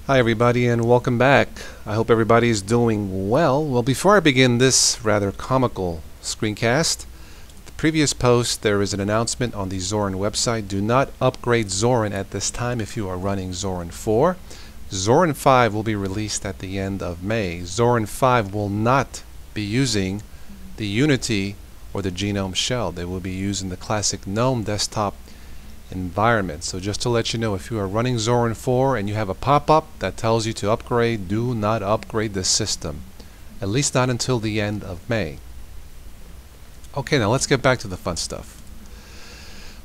Hi everybody and welcome back. I hope everybody is doing well. Well, before I begin this rather comical screencast, the previous post there is an announcement on the Zorin website. Do not upgrade Zorin at this time if you are running Zorin 4. Zorin 5 will be released at the end of May. Zorin 5 will not be using the Unity or the Genome shell. They will be using the classic GNOME desktop environment. So just to let you know, if you are running Zorin 4 and you have a pop-up that tells you to upgrade, do not upgrade the system, at least not until the end of May. Okay, now let's get back to the fun stuff.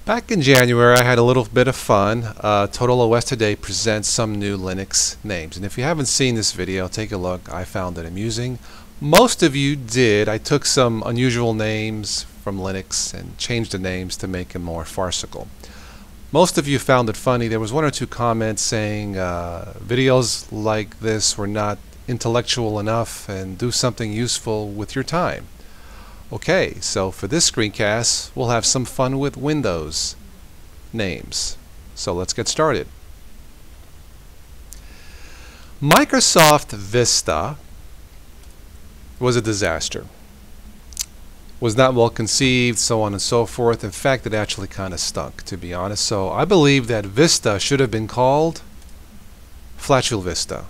Back in January I had a little bit of fun. Total OS Today presents some new Linux names, and if you haven't seen this video, take a look. I found it amusing. Most of you did. I took some unusual names from Linux and changed the names to make them more farcical. Most of you found it funny. There was one or two comments saying videos like this were not intellectual enough and do something useful with your time. Okay, so for this screencast, we'll have some fun with Windows names. So let's get started. Microsoft Vista was a disaster. Was not well conceived, so on and so forth. In fact, it actually kind of stunk, to be honest. So I believe that Vista should have been called Flatula Vista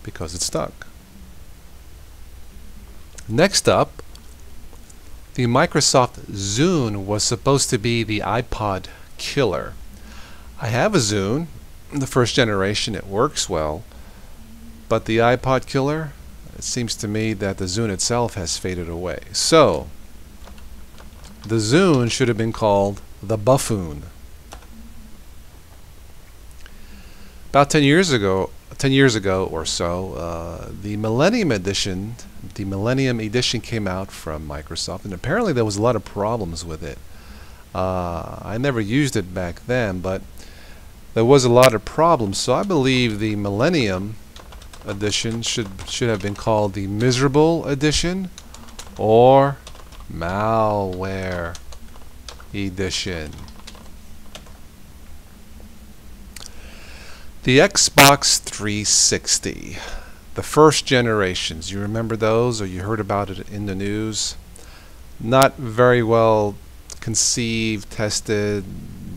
because it stunk. Next up, the Microsoft Zune was supposed to be the iPod killer. I have a Zune, the first generation. It works well, but the iPod killer, it seems to me that the Zune itself has faded away. So the Zune should have been called the Buffoon. About 10 years ago or so, the Millennium Edition came out from Microsoft, and apparently there was a lot of problems with it. I never used it back then, but there was a lot of problems. So I believe the Millennium Edition should have been called the Miserable Edition or Malware Edition. The Xbox 360, the first generations, you remember those, or you heard about it in the news? Not very well conceived, tested,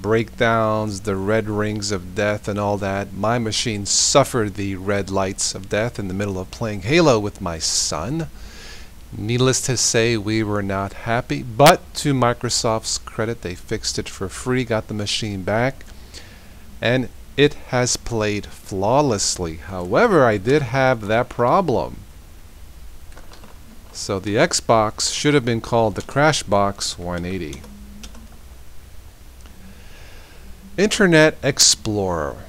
breakdowns, the red rings of death and all that. My machine suffered the red lights of death in the middle of playing Halo with my son. Needless to say, we were not happy, but to Microsoft's credit, they fixed it for free, got the machine back, and it has played flawlessly. However, I did have that problem. So the Xbox should have been called the Crashbox 180. Internet Explorer.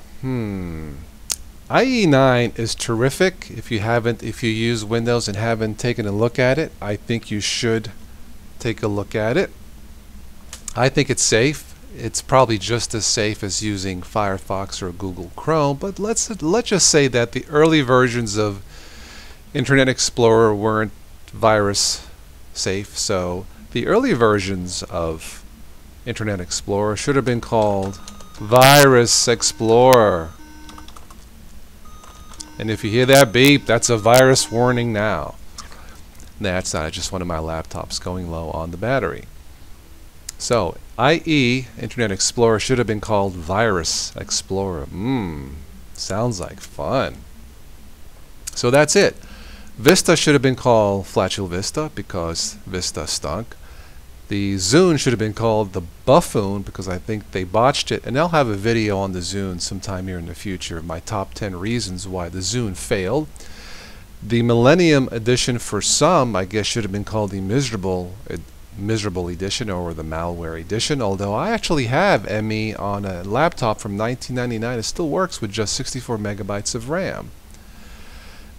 IE9 is terrific. If you use Windows and haven't taken a look at it, I think you should take a look at it. I think it's safe. It's probably just as safe as using Firefox or Google Chrome, but let's just say that the early versions of Internet Explorer weren't virus safe, so the early versions of Internet Explorer should have been called Virus Explorer. And if you hear that beep, that's a virus warning now. That's not, just one of my laptops going low on the battery. So, IE, Internet Explorer, should have been called Virus Explorer. Sounds like fun. So that's it. Vista should have been called Flatula Vista because Vista stunk. The Zune should have been called the Buffoon because I think they botched it. And I'll have a video on the Zune sometime here in the future, my top 10 reasons why the Zune failed. The Millennium Edition, for some, I guess should have been called the Miserable Edition or the Malware Edition, although I actually have ME on a laptop from 1999. It still works with just 64 megabytes of RAM.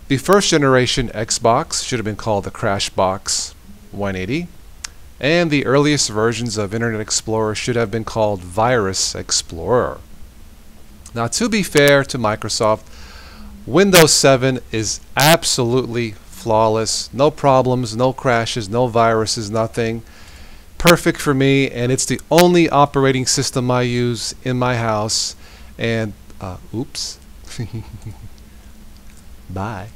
The first generation Xbox should have been called the Crashbox 180. And the earliest versions of Internet Explorer should have been called Virus Explorer. Now, to be fair to Microsoft, Windows 7 is absolutely flawless. No problems, no crashes, no viruses, nothing. Perfect for me, and it's the only operating system I use in my house. And, oops. Bye.